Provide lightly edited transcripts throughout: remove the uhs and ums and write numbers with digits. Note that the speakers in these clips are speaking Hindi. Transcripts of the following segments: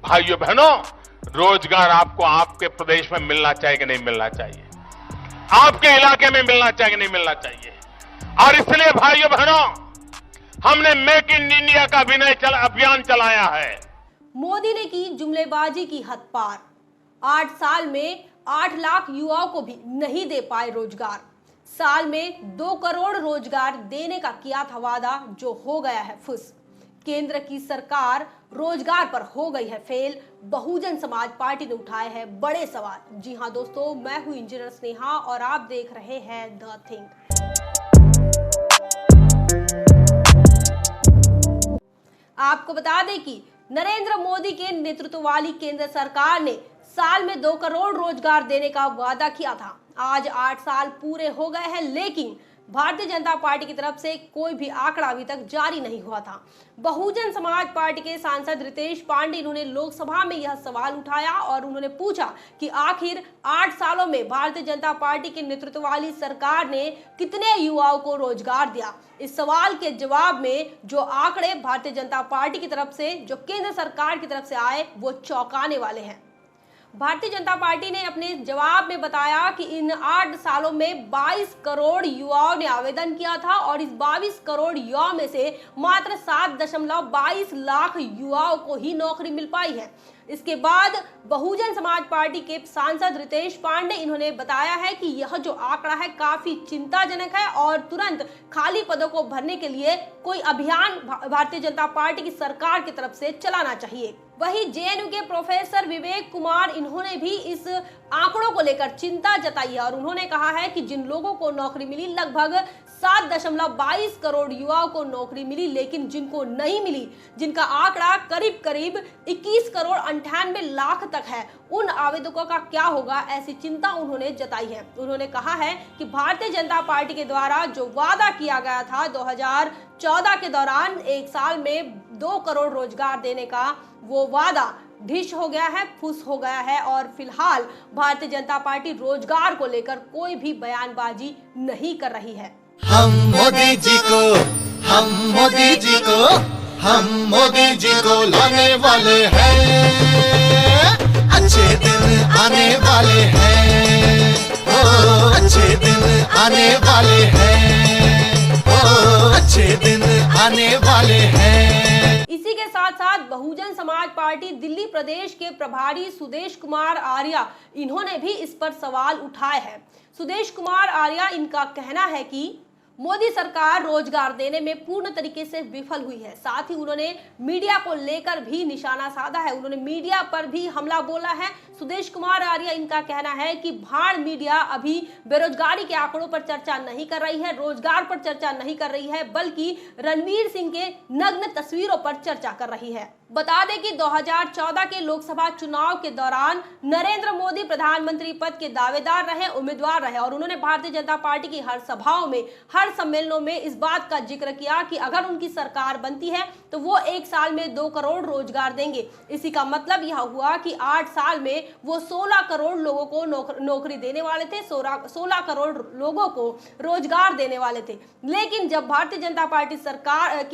भाइयों बहनों, रोजगार आपको आपके प्रदेश में मिलना चाहिए कि नहीं मिलना चाहिए, आपके इलाके में मिलना चाहिए कि नहीं मिलना चाहिए। और इसलिए भाइयों बहनों, हमने मेक इन इंडिया का अभियान चलाया है। मोदी ने की जुमलेबाजी की हद पार। 8 साल में 8 लाख युवाओं को भी नहीं दे पाए रोजगार। साल में 2 करोड़ रोजगार देने का किया था वादा, जो हो गया है फुस। केंद्र की सरकार रोजगार पर हो गई है फेल। बहुजन समाज पार्टी ने उठाए हैं बड़े सवाल। जी हां दोस्तों, मैं हूं इंजीनियर स्नेहा और आप देख रहे हैं द थिंग। आपको बता दें कि नरेंद्र मोदी के नेतृत्व वाली केंद्र सरकार ने साल में 2 करोड़ रोजगार देने का वादा किया था। आज 8 साल पूरे हो गए हैं, लेकिन भारतीय जनता पार्टी की तरफ से कोई भी आंकड़ा अभी तक जारी नहीं हुआ था। बहुजन समाज पार्टी के सांसद रितेश पांडे, इन्होंने लोकसभा में यह सवाल उठाया और उन्होंने पूछा कि आखिर 8 सालों में भारतीय जनता पार्टी के नेतृत्व वाली सरकार ने कितने युवाओं को रोजगार दिया। इस सवाल के जवाब में जो आंकड़े भारतीय जनता पार्टी की तरफ से, जो केंद्र सरकार की तरफ से आए, वो चौंकाने वाले हैं। भारतीय जनता पार्टी ने अपने जवाब में बताया कि इन 8 सालों में 22 करोड़ युवाओं ने आवेदन किया था और इस 22 करोड़ युवाओं में से मात्र 7.22 लाख युवाओं को ही नौकरी मिल पाई है। इसके बाद बहुजन समाज पार्टी के सांसद रितेश पांडे, इन्होंने बताया है कि यह जो आंकड़ा है काफी चिंताजनक है और तुरंत खाली पदों को भरने के लिए कोई अभियान भारतीय जनता पार्टी की सरकार की तरफ से चलाना चाहिए। वहीं जेएनयू के प्रोफेसर विवेक कुमार, इन्होंने भी इस आंकड़ों को लेकर चिंता जताई है और उन्होंने कहा है कि जिन लोगों को नौकरी मिली, लगभग 7.22 करोड़ युवाओं को नौकरी मिली, लेकिन जिनको नहीं मिली, जिनका आंकड़ा करीब करीब 21 करोड़ 98 लाख तक है, उन आवेदकों का क्या होगा, ऐसी चिंता उन्होंने जताई है। उन्होंने कहा है कि भारतीय जनता पार्टी के द्वारा जो वादा किया गया था 2014 के दौरान 1 साल में 2 करोड़ रोजगार देने का, वो वादा ढिश हो गया है, फुस हो गया है और फिलहाल भारतीय जनता पार्टी रोजगार को लेकर कोई भी बयानबाजी नहीं कर रही है। हम मोदी जी को, हम मोदी जी को, हम मोदी जी को लाने वाले हैं। अच्छे दिन आने वाले हैं, ओ अच्छे दिन आने वाले हैं, ओ अच्छे दिन आने वाले हैं। इसी के साथ साथ बहुजन समाज पार्टी दिल्ली प्रदेश के प्रभारी सुदेश कुमार आर्या, इन्होंने भी इस पर सवाल उठाए हैं। सुदेश कुमार आर्या, इनका कहना है कि मोदी सरकार रोजगार देने में पूर्ण तरीके से विफल हुई है। साथ ही उन्होंने मीडिया को लेकर भी निशाना साधा है, उन्होंने मीडिया पर भी हमला बोला है। सुदेश कुमार आर्या, इनका कहना है कि भाड़ मीडिया अभी बेरोजगारी के आंकड़ों पर चर्चा नहीं कर रही है, रोजगार पर चर्चा नहीं कर रही है, बल्कि रणवीर सिंह के नग्न तस्वीरों पर चर्चा कर रही है। बता दें कि 2014 के लोकसभा चुनाव के दौरान नरेंद्र मोदी प्रधानमंत्री पद के दावेदार रहे, उम्मीदवार रहे और उन्होंने भारतीय जनता पार्टी की हर सभाओं में, हर सम्मेलनों में इस बात का जिक्र किया कि अगर उनकी सरकार बनती है तो वो 1 साल में 2 करोड़ रोजगार देंगे। इसी का मतलब यह हुआ कि 8 साल में वो 16 करोड़ लोगों को नौकरी देने वाले थे, 16 करोड़ लोगों को रोजगार देने वाले थे। लेकिन जब भारतीय जनता पार्टी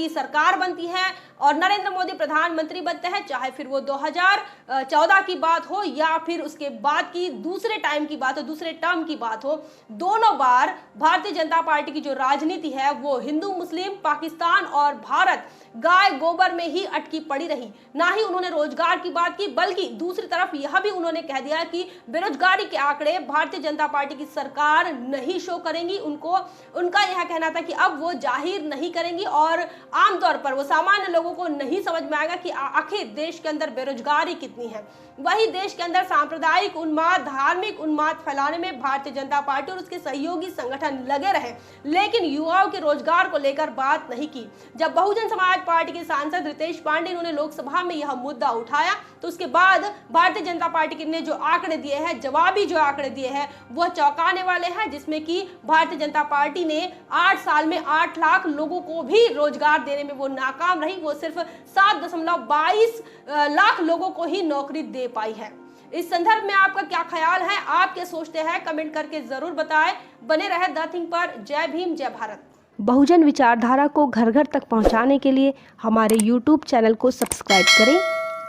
सरकार बनती है और नरेंद्र मोदी प्रधानमंत्री बनते हैं, चाहे फिर वो 2014 की बात हो या फिर उसके बाद की दूसरे टाइम की बात हो, दूसरे टर्म की बात हो, दोनों बार भारतीय जनता पार्टी की जो राजनीति है वो हिंदू मुस्लिम, पाकिस्तान और भारत, गाय गोबर में ही अटकी पड़ी रही। ना ही उन्होंने रोजगार की बात की, बल्कि दूसरी तरफ यह भी उन्होंने कह दिया कि बेरोजगारी के आंकड़े भारतीय जनता पार्टी की सरकार नहीं शो करेंगी। उनका यह कहना था कि अब वो जाहिर नहीं करेंगी और आमतौर पर वो सामान्य लोगों को नहीं समझ में आएगा कि आखिर देश के अंदर बेरोजगारी कितनी है। वही देश के अंदर सांप्रदायिक उन्माद, धार्मिक उन्माद फैलाने में भारतीय जनता पार्टी और उसके सहयोगी संगठन लगे रहे, लेकिन युवाओं के रोजगार को लेकर बात नहीं की। जब बहुजन समाज पार्टी के सांसद रितेश पांडे, उन्होंने लोकसभा में यह मुद्दा उठाया, तो उसके बाद भारतीय जनता पार्टी ने जो आंकड़े दिए हैं, जवाबी जो आंकड़े दिए हैं, वह चौंकाने वाले हैं, जिसमें कि भारतीय जनता पार्टी ने 8 साल में 8 लाख लोगों को भी रोजगार देने में वो नाकाम रही। वो सिर्फ 7.22 लाख लोगों को ही नौकरी दे पाई है। इस संदर्भ में आपका क्या ख्याल है, आप क्या सोचते हैं, कमेंट करके जरूर बताएं। बने रहे द थिंग पर। जय भीम, जय भारत। बहुजन विचारधारा को घर घर तक पहुंचाने के लिए हमारे YouTube चैनल को सब्सक्राइब करें,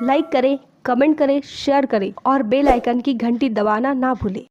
लाइक करें, कमेंट करें, शेयर करें और बेल आइकन की घंटी दबाना ना भूलें।